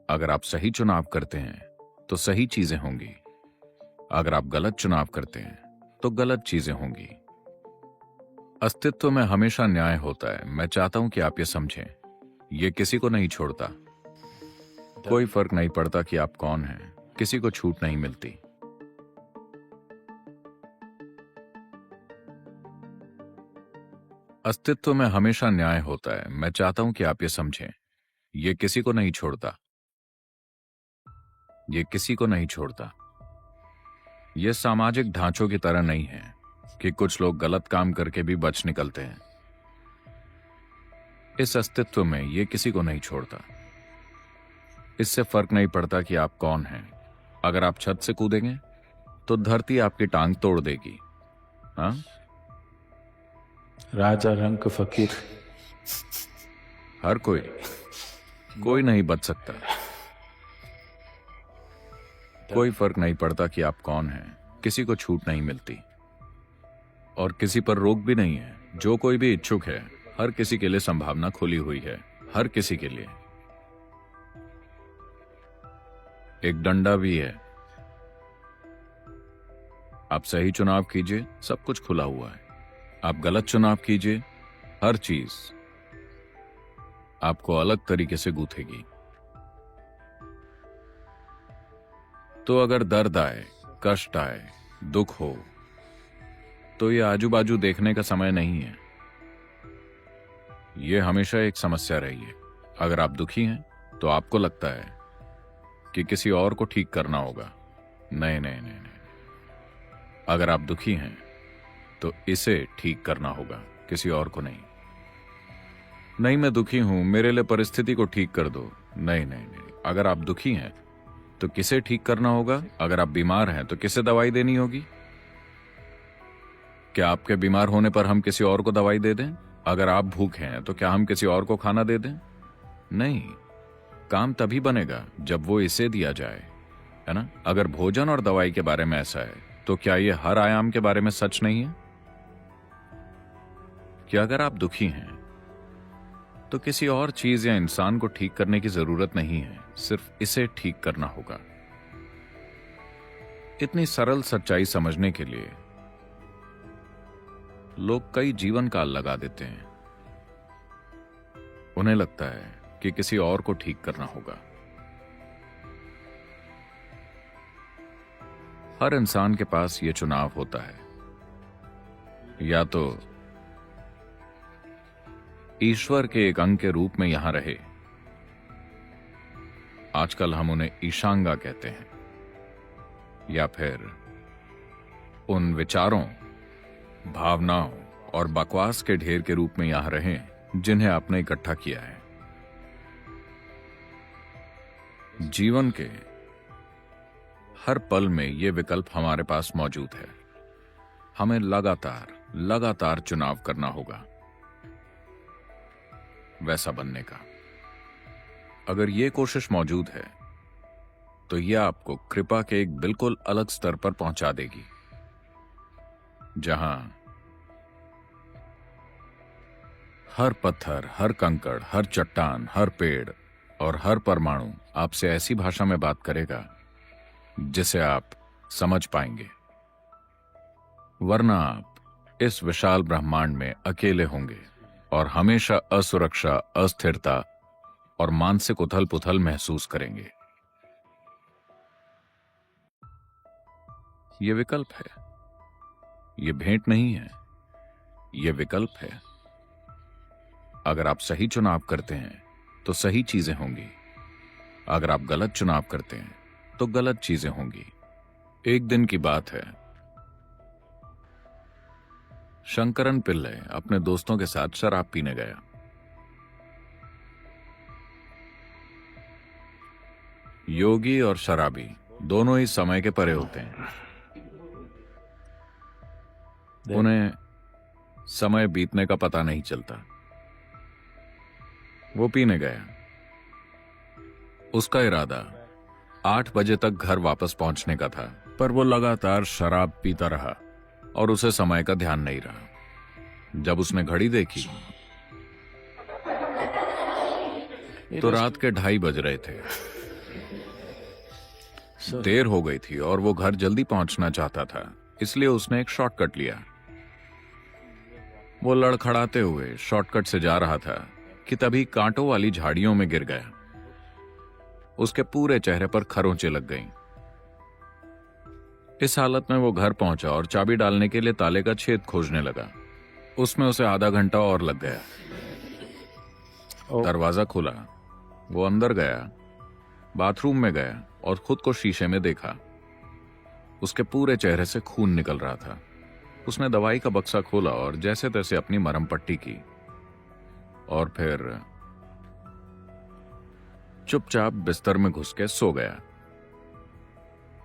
अगर आप सही चुनाव करते हैं तो सही चीजें होंगी। अगर आप गलत चुनाव करते हैं तो गलत चीजें होंगी। अस्तित्व में हमेशा न्याय होता है। मैं चाहता हूं कि आप ये समझें। ये किसी को नहीं छोड़ता। कोई फर्क नहीं पड़ता कि आप कौन हैं, किसी को छूट नहीं मिलती। अस्तित्व में हमेशा न्याय होता है। मैं चाहता हूं कि आप ये समझें। ये किसी को नहीं छोड़ता। ये किसी को नहीं छोड़ता। ये सामाजिक ढांचों की तरह नहीं है कि कुछ लोग गलत काम करके भी बच निकलते हैं। इस अस्तित्व में ये किसी को नहीं छोड़ता। इससे फर्क नहीं पड़ता कि आप कौन हैं। अगर आप छत से कूदेंगे तो धरती आपकी टांग तोड़ देगी। हाँ, राजा रंग फकीर। हर कोई नहीं बच सकता। कोई फर्क नहीं पड़ता कि आप कौन हैं, किसी को छूट नहीं मिलती और किसी पर रोक भी नहीं है। जो कोई भी इच्छुक है, हर किसी के लिए संभावना खुली हुई है। हर किसी के लिए एक डंडा भी है। आप सही चुनाव कीजिए, सब कुछ खुला हुआ है। आप गलत चुनाव कीजिए, हर चीज आपको अलग तरीके से गूंथेगी। तो अगर दर्द आए, कष्ट आए, दुख हो, तो ये आजू बाजू देखने का समय नहीं है। ये हमेशा एक समस्या रही है। अगर आप दुखी हैं तो आपको लगता है कि किसी और को ठीक करना होगा। नहीं नहीं नहीं नहीं। अगर आप दुखी हैं तो इसे ठीक करना होगा, किसी और को नहीं। नहीं, मैं दुखी हूं, मेरे लिए परिस्थिति को ठीक कर दो। नहीं नहीं नहीं। अगर आप दुखी हैं तो किसे ठीक करना होगा? अगर आप बीमार हैं तो किसे दवाई देनी होगी? क्या आपके बीमार होने पर हम किसी और को दवाई दे दें? अगर आप भूखे हैं तो क्या हम किसी और को खाना दे दें? नहीं। काम तभी बनेगा जब वो इसे दिया जाए, है ना? अगर भोजन और दवाई के बारे में ऐसा है तो क्या ये हर आयाम के बारे में सच नहीं है कि अगर आप दुखी हैं तो किसी और चीज या इंसान को ठीक करने की जरूरत नहीं है, सिर्फ इसे ठीक करना होगा। इतनी सरल सच्चाई समझने के लिए लोग कई जीवन काल लगा देते हैं। उन्हें लगता है कि किसी और को ठीक करना होगा। हर इंसान के पास यह चुनाव होता है, या तो ईश्वर के एक अंग के रूप में यहां रहे, आजकल हम उन्हें ईशांगा कहते हैं, या फिर उन विचारों, भावनाओं और बकवास के ढेर के रूप में यहां रहें जिन्हें आपने इकट्ठा किया है। जीवन के हर पल में यह विकल्प हमारे पास मौजूद है। हमें लगातार चुनाव करना होगा वैसा बनने का। अगर यह कोशिश मौजूद है तो यह आपको कृपा के एक बिल्कुल अलग स्तर पर पहुंचा देगी, जहां हर पत्थर, हर कंकड़, हर चट्टान, हर पेड़ और हर परमाणु आपसे ऐसी भाषा में बात करेगा जिसे आप समझ पाएंगे। वरना आप इस विशाल ब्रह्मांड में अकेले होंगे और हमेशा असुरक्षा, अस्थिरता और मानसिक उथल पुथल महसूस करेंगे। यह विकल्प है, यह भेंट नहीं है, यह विकल्प है। अगर आप सही चुनाव करते हैं तो सही चीजें होंगी। अगर आप गलत चुनाव करते हैं तो गलत चीजें होंगी। एक दिन की बात है, शंकरन पिल्ले अपने दोस्तों के साथ शराब पीने गया। योगी और शराबी दोनों ही समय के परे होते हैं। उन्हें समय बीतने का पता नहीं चलता। वो पीने गया। उसका इरादा 8 बजे तक घर वापस पहुंचने का था, पर वो लगातार शराब पीता रहा और उसे समय का ध्यान नहीं रहा। जब उसने घड़ी देखी तो रात के 2:30 बज रहे थे। देर हो गई थी और वो घर जल्दी पहुंचना चाहता था, इसलिए उसने एक शॉर्टकट लिया। वो लड़खड़ाते हुए शॉर्टकट से जा रहा था कि तभी कांटों वाली झाड़ियों में गिर गया। उसके पूरे चेहरे पर खरोंचें लग गईं। इस हालत में वो घर पहुंचा और चाबी डालने के लिए ताले का छेद खोजने लगा। उसमें उसे आधा घंटा और लग गया। दरवाजा खुला, वो अंदर गया, बाथरूम में गया और खुद को शीशे में देखा। उसके पूरे चेहरे से खून निकल रहा था। उसने दवाई का बक्सा खोला और जैसे तैसे अपनी मरहम पट्टी की और फिर चुपचाप बिस्तर में घुस के सो गया।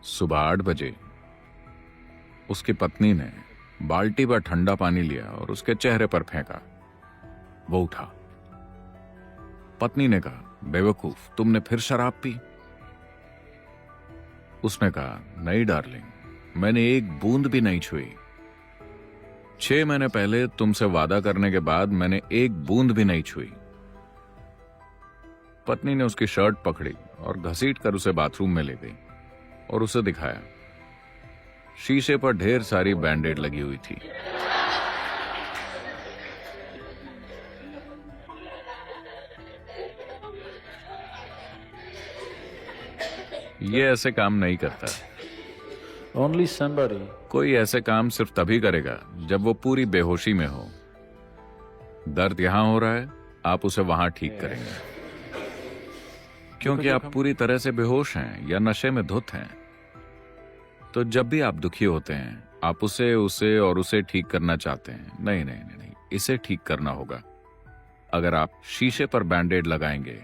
सुबह 8 बजे उसकी पत्नी ने बाल्टी पर ठंडा पानी लिया और उसके चेहरे पर फेंका। वो उठा। पत्नी ने कहा, बेवकूफ, तुमने फिर शराब पी? उसने कहा, नहीं डार्लिंग, मैंने एक बूंद भी नहीं छुई। 6 महीने पहले तुमसे वादा करने के बाद मैंने एक बूंद भी नहीं छुई। पत्नी ने उसकी शर्ट पकड़ी और घसीट कर उसे बाथरूम में ले गई और उसे दिखाया। शीशे पर ढेर सारी बैंडेड लगी हुई थी। ये ऐसे काम नहीं करता। Only somebody. कोई ऐसे काम सिर्फ तभी करेगा जब वो पूरी बेहोशी में हो। दर्द यहां हो रहा है, आप उसे वहां ठीक करेंगे, क्योंकि आप पूरी तरह से बेहोश हैं या नशे में धुत हैं। तो जब भी आप दुखी होते हैं, आप उसे ठीक करना चाहते हैं। नहीं नहीं नहीं नहीं, इसे ठीक करना होगा। अगर आप शीशे पर बैंडेड लगाएंगे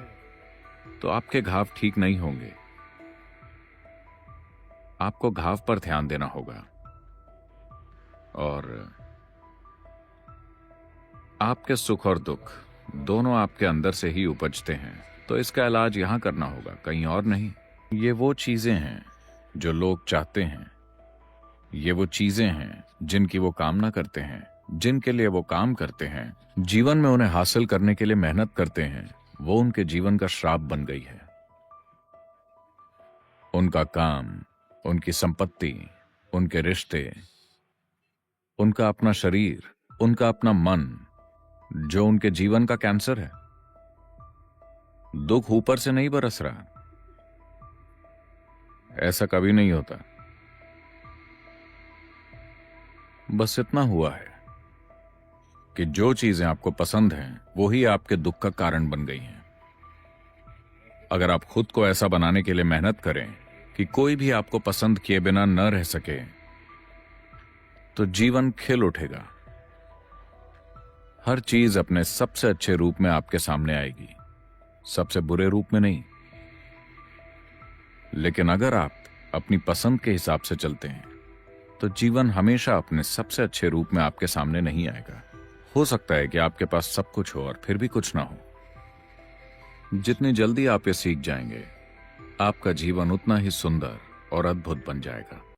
तो आपके घाव ठीक नहीं होंगे। आपको घाव पर ध्यान देना होगा और आपके सुख और दुख दोनों आपके अंदर से ही उपजते हैं। तो इसका इलाज यहां करना होगा, कहीं और नहीं। ये वो चीजें हैं जो लोग चाहते हैं। ये वो चीजें हैं जिनकी वो कामना करते हैं, जिनके लिए वो काम करते हैं, जीवन में उन्हें हासिल करने के लिए मेहनत करते हैं। वो उनके जीवन का श्राप बन गई है। उनका काम, उनकी संपत्ति, उनके रिश्ते, उनका अपना शरीर, उनका अपना मन, जो उनके जीवन का कैंसर है। दुख ऊपर से नहीं बरस रहा, ऐसा कभी नहीं होता। बस इतना हुआ है कि जो चीजें आपको पसंद हैं वो ही आपके दुख का कारण बन गई हैं। अगर आप खुद को ऐसा बनाने के लिए मेहनत करें कि कोई भी आपको पसंद किए बिना न रह सके, तो जीवन खिल उठेगा। हर चीज अपने सबसे अच्छे रूप में आपके सामने आएगी, सबसे बुरे रूप में नहीं। लेकिन अगर आप अपनी पसंद के हिसाब से चलते हैं तो जीवन हमेशा अपने सबसे अच्छे रूप में आपके सामने नहीं आएगा। हो सकता है कि आपके पास सब कुछ हो और फिर भी कुछ ना हो। जितनी जल्दी आप ये सीख जाएंगे, आपका जीवन उतना ही सुंदर और अद्भुत बन जाएगा।